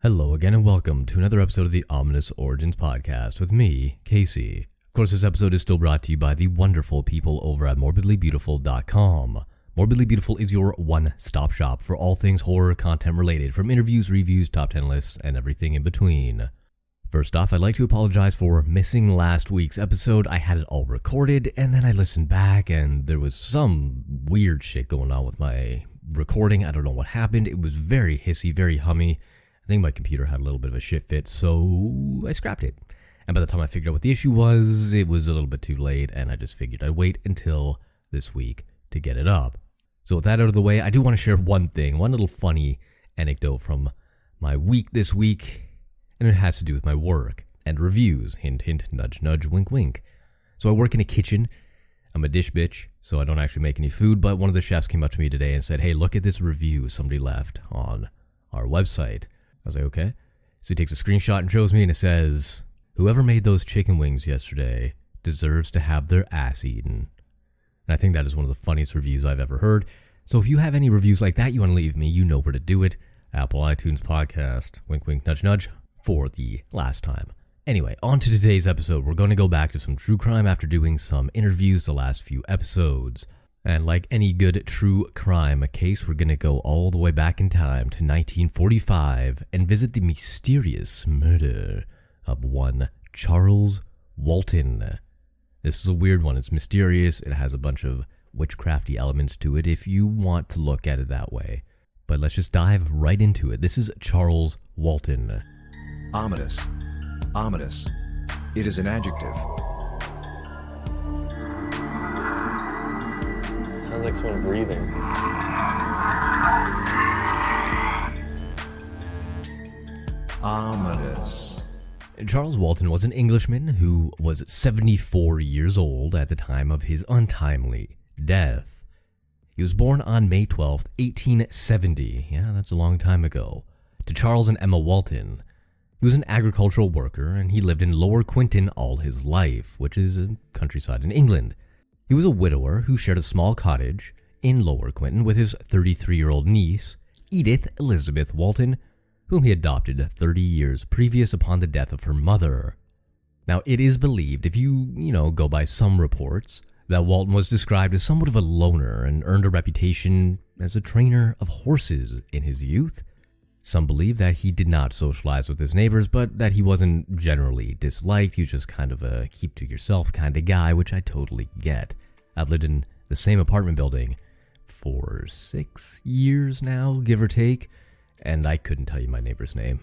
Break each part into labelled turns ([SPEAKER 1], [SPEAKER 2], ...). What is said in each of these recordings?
[SPEAKER 1] Hello again and welcome to another episode of the Ominous Origins podcast with me, Casey. Of course, this episode is still brought to you by the wonderful people over at morbidlybeautiful.com. Morbidly Beautiful is your one-stop shop for all things horror content related, from interviews, reviews, top 10 lists, and everything in between. First off, I'd like to apologize for missing last week's episode. I had it all recorded, and then I listened back, and there was some weird shit going on with my recording. I don't know what happened. It was very hissy, very hummy. I think my computer had a little bit of a shit fit, so I scrapped it. And by the time I figured out what the issue was, it was a little bit too late, and I just figured I'd wait until this week to get it up. So with that out of the way, I do want to share one little funny anecdote from my week this week, and it has to do with my work and reviews. Hint, hint, nudge, nudge, wink, wink. So I work in a kitchen. I'm a dish bitch, so I don't actually make any food, but one of the chefs came up to me today and said, "Hey, look at this review somebody left on our website." I was like, okay. So he takes a screenshot and shows me, and it says, "Whoever made those chicken wings yesterday deserves to have their ass eaten." And I think that is one of the funniest reviews I've ever heard. So if you have any reviews like that you want to leave me, you know where to do it. Apple iTunes podcast, wink, wink, nudge, nudge, for the last time. Anyway, on to today's episode. We're going to go back to some true crime after doing some interviews the last few episodes. And like any good true crime case, we're going to go all the way back in time to 1945 and visit the mysterious murder of one Charles Walton. This is a weird one. It's mysterious. It has a bunch of witchcrafty elements to it if you want to look at it that way. But let's just dive right into it. This is Charles Walton.
[SPEAKER 2] Ominous. Ominous. It is an adjective.
[SPEAKER 3] Sounds like someone breathing.
[SPEAKER 2] Ominous.
[SPEAKER 1] Charles Walton was an Englishman who was 74 years old at the time of his untimely death. He was born on May 12th, 1870. Yeah, that's a long time ago. To Charles and Emma Walton. He was an agricultural worker, and he lived in Lower Quinton all his life, which is a countryside in England. He was a widower who shared a small cottage in Lower Quinton with his 33-year-old niece, Edith Elizabeth Walton, whom he adopted 30 years previous upon the death of her mother. Now, it is believed, if you go by some reports, that Walton was described as somewhat of a loner and earned a reputation as a trainer of horses in his youth. Some believe that he did not socialize with his neighbors, but that he wasn't generally disliked. He was just kind of a keep-to-yourself kind of guy, which I totally get. I've lived in the same apartment building for 6 years now, give or take, and I couldn't tell you my neighbor's name.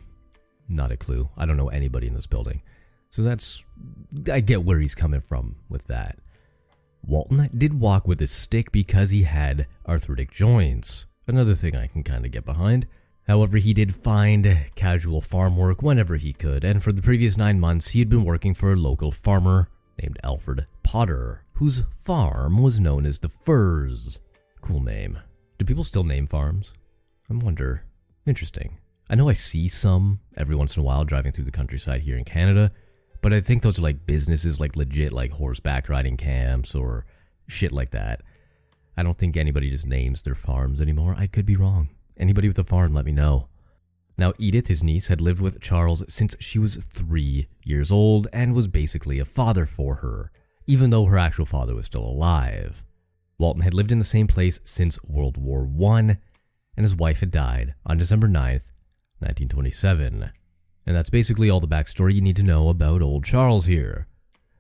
[SPEAKER 1] Not a clue. I don't know anybody in this building. So I get where he's coming from with that. Walton did walk with a stick because he had arthritic joints. Another thing I can kind of get behind. However, he did find casual farm work whenever he could, and for the previous 9 months, he had been working for a local farmer named Alfred Potter, whose farm was known as the Firs. Cool name. Do people still name farms? I wonder. Interesting. I know I see some every once in a while driving through the countryside here in Canada, but I think those are like businesses, like legit like horseback riding camps or shit like that. I don't think anybody just names their farms anymore. I could be wrong. Anybody with a farm, let me know. Now, Edith, his niece, had lived with Charles since she was 3 years old and was basically a father for her, even though her actual father was still alive. Walton had lived in the same place since World War I, and his wife had died on December 9th, 1927. And that's basically all the backstory you need to know about old Charles here.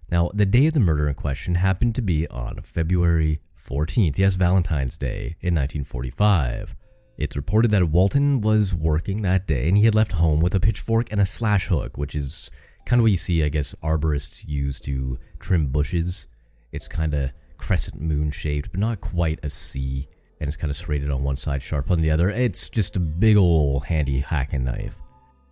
[SPEAKER 1] Now, the day of the murder in question happened to be on February 14th, yes, Valentine's Day, in 1945. It's reported that Walton was working that day and he had left home with a pitchfork and a slash hook, which is kind of what you see, I guess, arborists use to trim bushes. It's kind of crescent moon shaped, but not quite a C, and it's kind of serrated on one side, sharp on the other. It's just a big ol' handy hacking knife.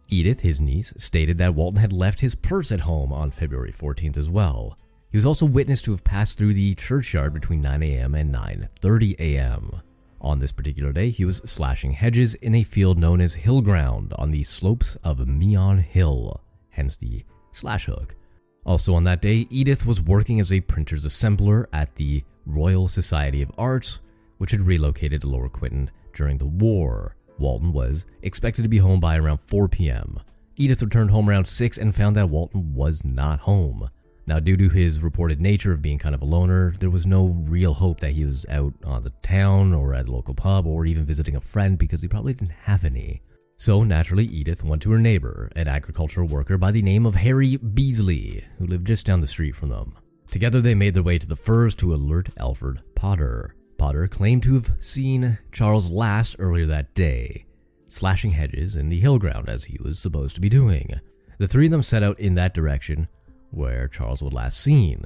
[SPEAKER 1] Edith, his niece, stated that Walton had left his purse at home on February 14th as well. He was also witnessed to have passed through the churchyard between 9 a.m. and 9:30 a.m. On this particular day, he was slashing hedges in a field known as Hill Ground on the slopes of Meon Hill, hence the slash hook. Also on that day, Edith was working as a printer's assembler at the Royal Society of Arts, which had relocated to Lower Quinton during the war. Walton was expected to be home by around 4 p.m. Edith returned home around 6 and found that Walton was not home. Now, due to his reported nature of being kind of a loner, there was no real hope that he was out on the town or at a local pub or even visiting a friend because he probably didn't have any. So naturally, Edith went to her neighbor, an agricultural worker by the name of Harry Beasley, who lived just down the street from them. Together they made their way to the Firs to alert Alfred Potter. Potter claimed to have seen Charles last earlier that day, slashing hedges in the hill ground as he was supposed to be doing. The three of them set out in that direction where Charles was last seen,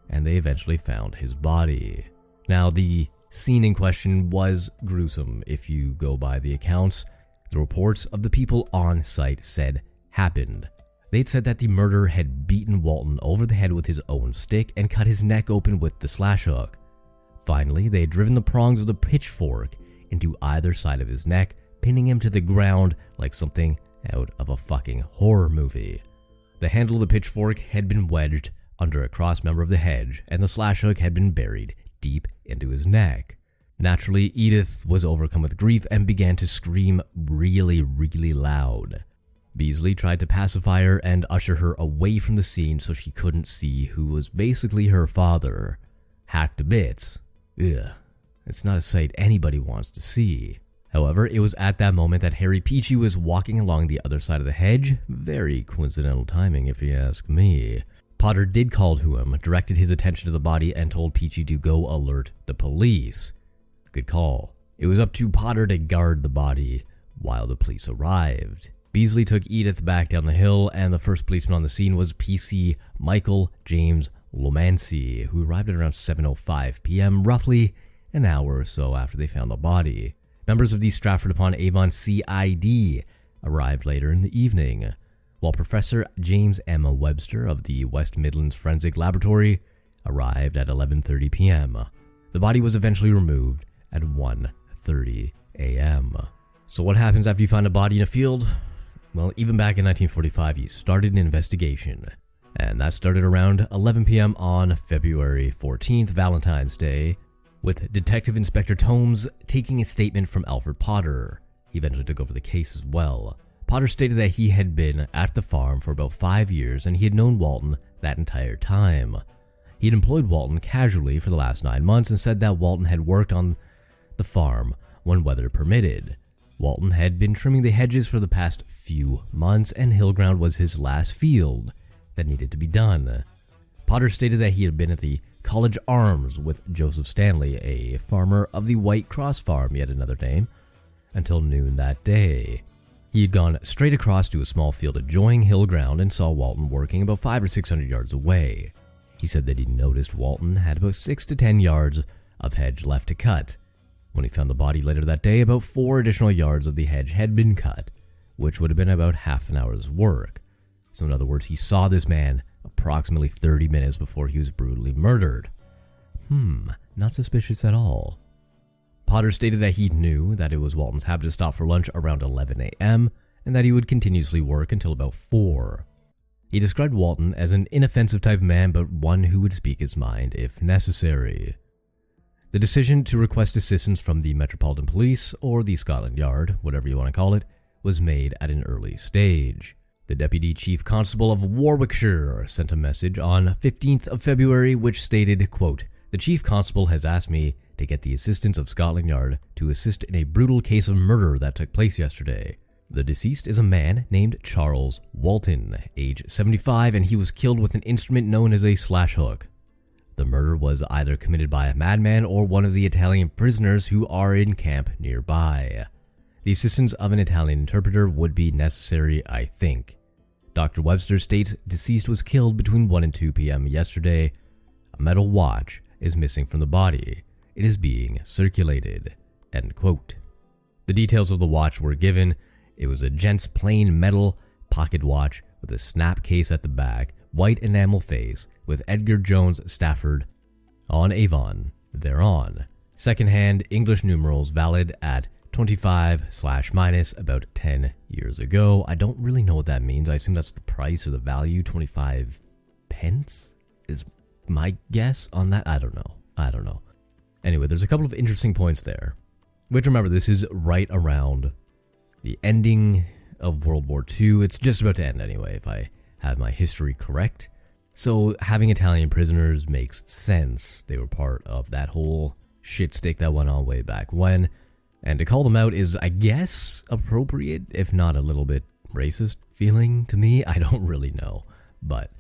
[SPEAKER 1] and they eventually found his body. Now, the scene in question was gruesome if you go by the accounts. The reports of the people on site said happened. They'd said that the murderer had beaten Walton over the head with his own stick and cut his neck open with the slash hook. Finally, they had driven the prongs of the pitchfork into either side of his neck, pinning him to the ground like something out of a fucking horror movie. The handle of the pitchfork had been wedged under a cross member of the hedge, and the slash hook had been buried deep into his neck. Naturally, Edith was overcome with grief and began to scream really, really loud. Beasley tried to pacify her and usher her away from the scene so she couldn't see who was basically her father. Hacked to bits. Ugh. It's not a sight anybody wants to see. However, it was at that moment that Harry Peachy was walking along the other side of the hedge. Very coincidental timing, if you ask me. Potter did call to him, directed his attention to the body, and told Peachy to go alert the police. Good call. It was up to Potter to guard the body while the police arrived. Beasley took Edith back down the hill, and the first policeman on the scene was PC Michael James Lomancy, who arrived at around 7:05 p.m., roughly an hour or so after they found the body. Members of the Stratford-upon-Avon CID arrived later in the evening, while Professor James M. Webster of the West Midlands Forensic Laboratory arrived at 11:30 p.m. The body was eventually removed at 1:30 a.m. So what happens after you find a body in a field? Well, even back in 1945, you started an investigation, and that started around 11 p.m. on February 14th, Valentine's Day, with Detective Inspector Tomes taking a statement from Alfred Potter. He eventually took over the case as well. Potter stated that he had been at the farm for about 5 years and he had known Walton that entire time. He had employed Walton casually for the last 9 months and said that Walton had worked on the farm when weather permitted. Walton had been trimming the hedges for the past few months and Hillground was his last field that needed to be done. Potter stated that he had been at the College Arms with Joseph Stanley, a farmer of the White Cross Farm, yet another name, until noon that day. He had gone straight across to a small field adjoining Hillground and saw Walton working about 500 or 600 yards away. He said that he noticed Walton had about 6 to 10 yards of hedge left to cut. When he found the body later that day, about 4 additional yards of the hedge had been cut, which would have been about half an hour's work. So in other words, he saw this man approximately 30 minutes before he was brutally murdered. Not suspicious at all. Potter stated that he knew that it was Walton's habit to stop for lunch around 11 a.m. and that he would continuously work until about 4. He described Walton as an inoffensive type of man, but one who would speak his mind if necessary. The decision to request assistance from the Metropolitan Police, or the Scotland Yard, whatever you want to call it, was made at an early stage. The Deputy Chief Constable of Warwickshire sent a message on 15th of February which stated, quote, "The Chief Constable has asked me to get the assistance of Scotland Yard to assist in a brutal case of murder that took place yesterday. The deceased is a man named Charles Walton, age 75, and he was killed with an instrument known as a slash hook. The murder was either committed by a madman or one of the Italian prisoners who are in camp nearby. The assistance of an Italian interpreter would be necessary, I think. Dr. Webster states deceased was killed between 1 and 2 p.m. yesterday. A metal watch is missing from the body. It is being circulated." End quote. The details of the watch were given. It was a gent's plain metal pocket watch with a snap case at the back, white enamel face, with Edgar Jones Stafford on Avon thereon. Second-hand English numerals valid at 25/- about 10 years ago. I don't really know what that means. I assume that's the price or the value. 25 pence is my guess on that. I don't know. Anyway, there's a couple of interesting points there. Which, remember, this is right around the ending of World War II. It's just about to end anyway, if I have my history correct. So having Italian prisoners makes sense. They were part of that whole shit stick that went on way back when. And to call them out is, I guess, appropriate, if not a little bit racist feeling to me. I don't really know. But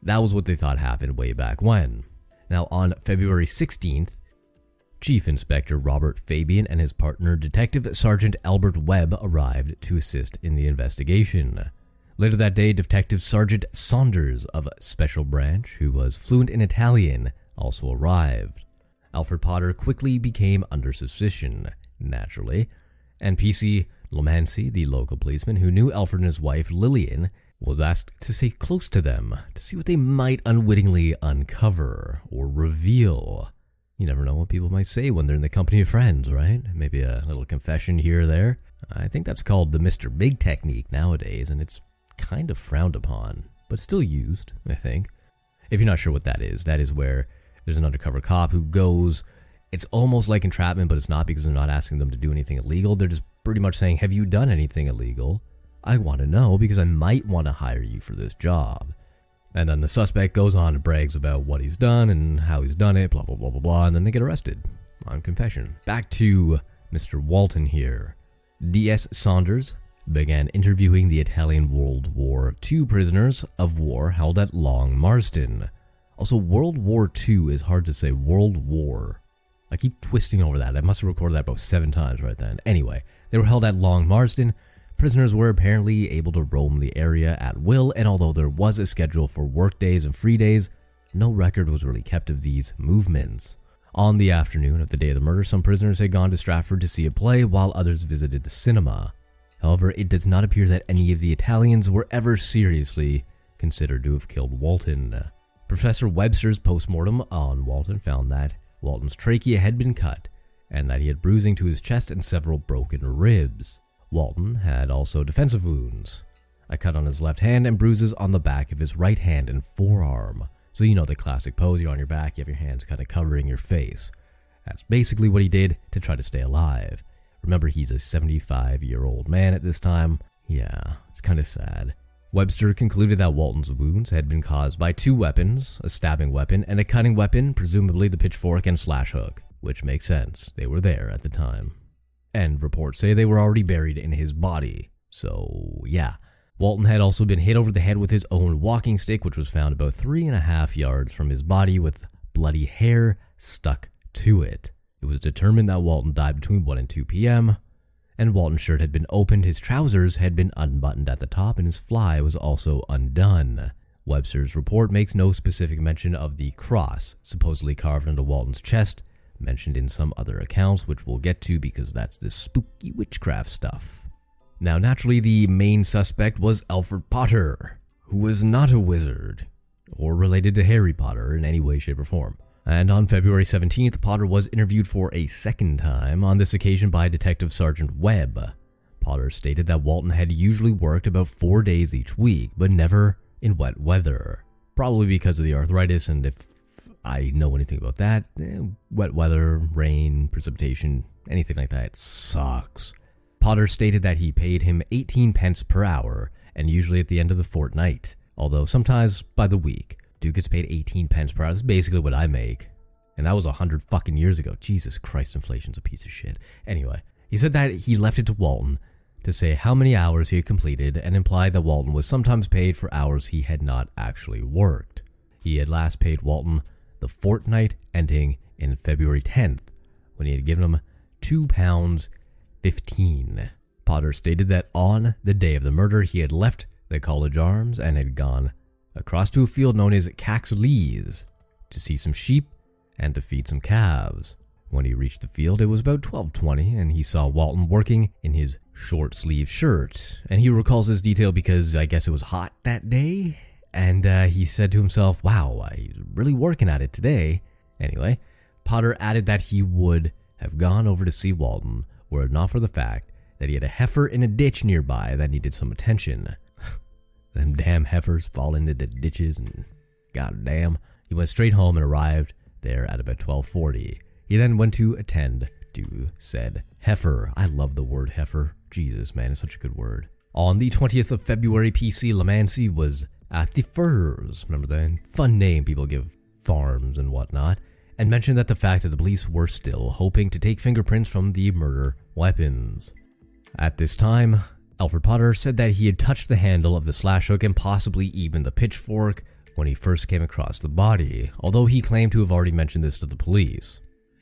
[SPEAKER 1] that was what they thought happened way back when. Now, on February 16th, Chief Inspector Robert Fabian and his partner, Detective Sergeant Albert Webb, arrived to assist in the investigation. Later that day, Detective Sergeant Saunders of Special Branch, who was fluent in Italian, also arrived. Alfred Potter quickly became under suspicion, naturally, and P.C. Lomancy, the local policeman who knew Alfred and his wife, Lillian, was asked to stay close to them to see what they might unwittingly uncover or reveal. You never know what people might say when they're in the company of friends, right? Maybe a little confession here or there. I think that's called the Mr. Big technique nowadays, and it's kind of frowned upon, but still used, I think. If you're not sure what that is where there's an undercover cop who goes, it's almost like entrapment, but it's not, because they're not asking them to do anything illegal. They're just pretty much saying, have you done anything illegal? I want to know because I might want to hire you for this job. And then the suspect goes on and brags about what he's done and how he's done it, blah, blah, blah, blah, blah, and then they get arrested on confession. Back to Mr. Walton here. D.S. Saunders began interviewing the Italian World War II prisoners of war held at Long Marston. Also, World War II is hard to say. World War. I keep twisting over that. I must have recorded that about 7 times right then. Anyway, they were held at Long Marston. Prisoners were apparently able to roam the area at will, and although there was a schedule for work days and free days, no record was really kept of these movements. On the afternoon of the day of the murder, some prisoners had gone to Stratford to see a play, while others visited the cinema. However, it does not appear that any of the Italians were ever seriously considered to have killed Walton. Professor Webster's postmortem on Walton found that Walton's trachea had been cut, and that he had bruising to his chest and several broken ribs. Walton had also defensive wounds, a cut on his left hand and bruises on the back of his right hand and forearm. So you know the classic pose, you're on your back, you have your hands kind of covering your face. That's basically what he did to try to stay alive. Remember, he's a 75-year-old man at this time. Yeah, it's kind of sad. Webster concluded that Walton's wounds had been caused by 2 weapons, a stabbing weapon and a cutting weapon, presumably the pitchfork and slash hook, which makes sense. They were there at the time. And reports say they were already buried in his body. So, yeah. Walton had also been hit over the head with his own walking stick, which was found about 3.5 yards from his body with bloody hair stuck to it. It was determined that Walton died between 1 and 2 p.m., and Walton's shirt had been opened, his trousers had been unbuttoned at the top, and his fly was also undone. Webster's report makes no specific mention of the cross supposedly carved into Walton's chest, mentioned in some other accounts, which we'll get to because that's the spooky witchcraft stuff. Now, naturally, the main suspect was Alfred Potter, who was not a wizard or related to Harry Potter in any way, shape, or form. And on February 17th, Potter was interviewed for a second time, on this occasion by Detective Sergeant Webb. Potter stated that Walton had usually worked about 4 days each week, but never in wet weather. Probably because of the arthritis, and if I know anything about that, wet weather, rain, precipitation, anything like that sucks. Potter stated that he paid him 18 pence per hour, and usually at the end of the fortnight, although sometimes by the week. Dude gets paid 18 pence per hour. That's basically what I make. And that was 100 fucking years ago. Jesus Christ, inflation's a piece of shit. Anyway, he said that he left it to Walton to say how many hours he had completed, and implied that Walton was sometimes paid for hours he had not actually worked. He had last paid Walton the fortnight ending in February 10th, when he had given him £2.15. Potter stated that on the day of the murder, he had left the College Arms and had gone across to a field known as Caxlees to see some sheep and to feed some calves. When he reached the field, it was about 12:20, and he saw Walton working in his short-sleeved shirt. And he recalls this detail because I guess it was hot that day, and he said to himself, wow, he's really working at it today. Anyway, Potter added that he would have gone over to see Walton were it not for the fact that he had a heifer in a ditch nearby that needed some attention. Them damn heifers fall into the ditches, and goddamn. He went straight home and arrived there at about 12:40. He then went to attend to said heifer. I love the word heifer. Jesus, man, it's such a good word. On the 20th of February, PC Lamancy was at the Firs, remember the fun name people give farms and whatnot, and mentioned that the fact that the police were still hoping to take fingerprints from the murder weapons. At this time, Alfred Potter said that he had touched the handle of the slash hook and possibly even the pitchfork when he first came across the body, although he claimed to have already mentioned this to the police.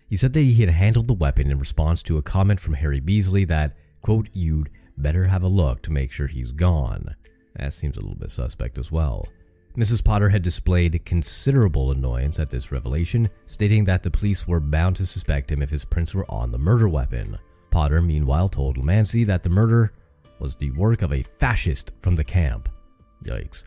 [SPEAKER 1] He said that he had handled the weapon in response to a comment from Harry Beasley that, quote, "You'd better have a look to make sure he's gone." That seems a little bit suspect as well. Mrs. Potter had displayed considerable annoyance at this revelation, stating that the police were bound to suspect him if his prints were on the murder weapon. Potter, meanwhile, told Lamancy that the murder was the work of a fascist from the camp. Yikes.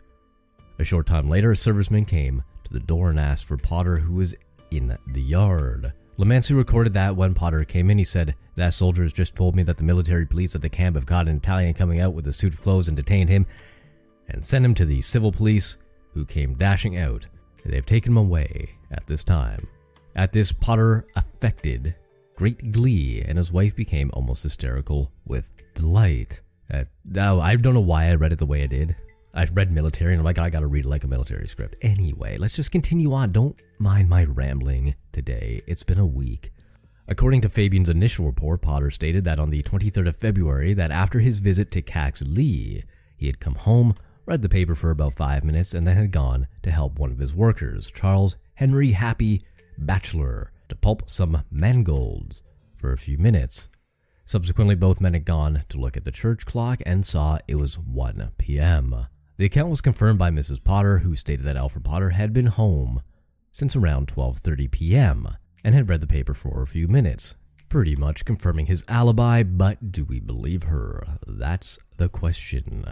[SPEAKER 1] A short time later, a serviceman came to the door and asked for Potter, who was in the yard. Lamancy recorded that when Potter came in, he said, "That soldier has just told me that the military police at the camp have caught an Italian coming out with a suit of clothes and detained him and sent him to the civil police, who came dashing out. They've taken him away at this time." At this, Potter affected great glee, and his wife became almost hysterical with delight. Now, I don't know why I read it the way I did. I read military, and I'm like, I gotta read it like a military script. Anyway, let's just continue on. Don't mind my rambling today. It's been a week. According to Fabian's initial report, Potter stated that on the 23rd of February, that after his visit to Cax Lee, he had come home, read the paper for about 5 minutes, and then had gone to help one of his workers, Charles Henry Happy Batchelor, to pulp some mangolds for a few minutes. Subsequently, both men had gone to look at the church clock and saw it was 1 p.m. The account was confirmed by Mrs. Potter, who stated that Alfred Potter had been home since around 12:30 p.m. and had read the paper for a few minutes, pretty much confirming his alibi, but do we believe her? That's the question.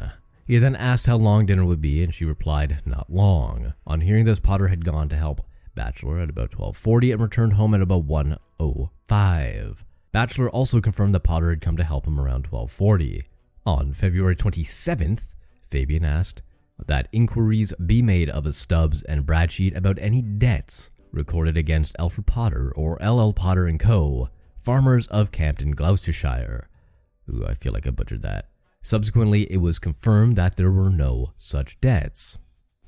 [SPEAKER 1] He then asked how long dinner would be, and she replied, "Not long." On hearing this, Potter had gone to help Batchelor at about 12:40 and returned home at about 1:05. Batchelor also confirmed that Potter had come to help him around 12:40. On February 27th, Fabian asked that inquiries be made of a Stubbs and Bradsheet about any debts recorded against Alfred Potter or LL Potter & Co., farmers of Campden, Gloucestershire. Ooh, I feel like I butchered that. Subsequently, it was confirmed that there were no such debts.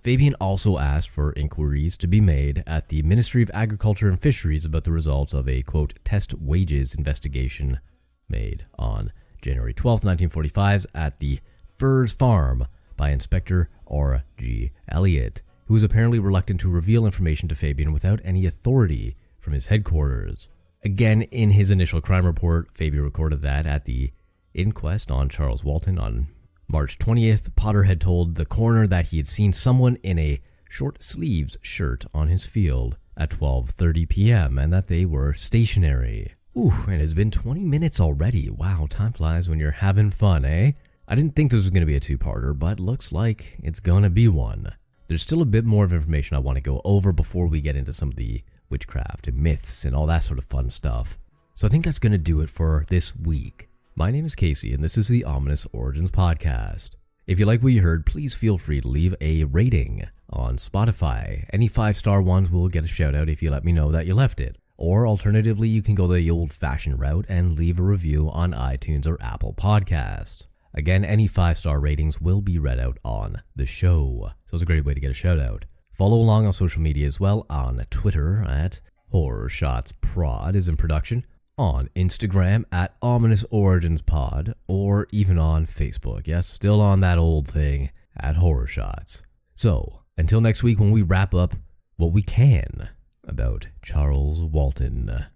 [SPEAKER 1] Fabian also asked for inquiries to be made at the Ministry of Agriculture and Fisheries about the results of a, quote, test wages investigation made on January 12, 1945 at the Firs Farm by Inspector R.G. Elliott, who was apparently reluctant to reveal information to Fabian without any authority from his headquarters. Again, in his initial crime report, Fabian recorded that at the inquest on Charles Walton on March 20th, Potter had told the coroner that he had seen someone in a short-sleeved shirt on his field at 12:30 p.m. and that they were stationary. Ooh, and it's been 20 minutes already. Wow, time flies when you're having fun, eh? I didn't think this was going to be a two-parter, but looks like it's going to be one. There's still a bit more of information I want to go over before we get into some of the witchcraft and myths and all that sort of fun stuff. So I think that's going to do it for this week. My name is Casey, and this is the Ominous Origins Podcast. If you like what you heard, please feel free to leave a rating on Spotify. Any 5-star ones will get a shout out if you let me know that you left it. Or alternatively, you can go the old-fashioned route and leave a review on iTunes or Apple Podcasts. Again, any 5-star ratings will be read out on the show. So it's a great way to get a shout out. Follow along on social media as well. On Twitter at Horror Shots Prod is in production. On Instagram at Ominous Origins Pod, or even on Facebook. Yes, still on that old thing at Horror Shots. So, until next week when we wrap up what we can about Charles Walton.